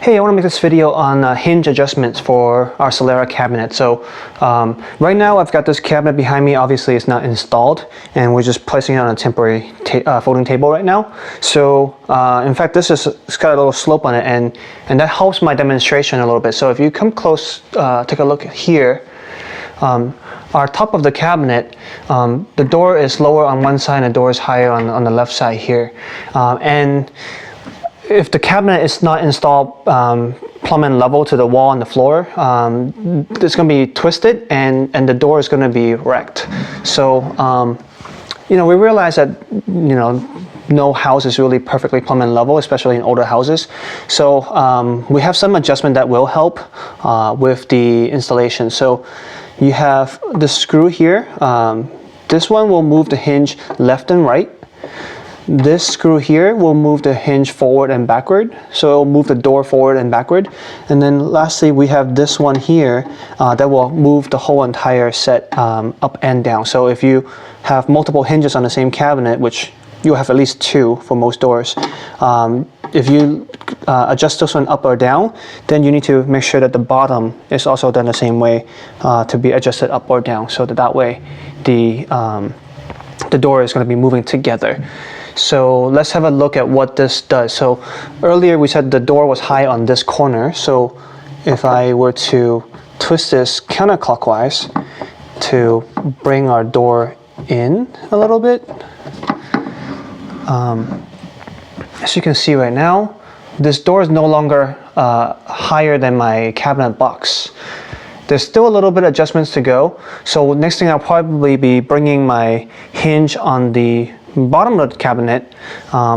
Hey, I want to make this video on hinge adjustments for our Sollera cabinet. So right now I've got this cabinet behind me. Obviously it's not installed and we're just placing it on a temporary folding table right now. So in fact it's got a little slope on it and that helps my demonstration a little bit. So if you come close, take a look here. Our top of the cabinet, the door is lower on one side and the door is higher on the left side here. And if the cabinet is not installed plumb and level to the wall and the floor, it's going to be twisted and the door is going to be wrecked. So, we realize that, no house is really perfectly plumb and level, especially in older houses. So we have some adjustment that will help with the installation. So you have the screw here. This one will move the hinge left and right. This screw here will move the hinge forward and backward, so it will move the door forward and backward. And then lastly, we have this one here that will move the whole entire set up and down. So if you have multiple hinges on the same cabinet, which you'll have at least 2 for most doors, if you adjust this one up or down, then you need to make sure that the bottom is also done the same way to be adjusted up or down, so that way the door is going to be moving together. So let's have a look at what this does. So earlier we said the door was high on this corner. So if I were to twist this counterclockwise to bring our door in a little bit, as you can see right now, this door is no longer higher than my cabinet box. There's still a little bit of adjustments to go. So next thing I'll probably be bringing my hinge on the bottom of the cabinet,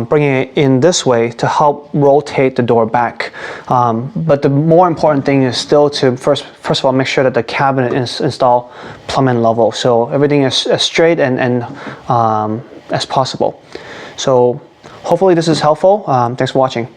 bringing it in this way to help rotate the door back. But the more important thing is still to first of all make sure that the cabinet is installed plumb and level, so everything is as straight and as possible. So hopefully this is helpful. Thanks for watching.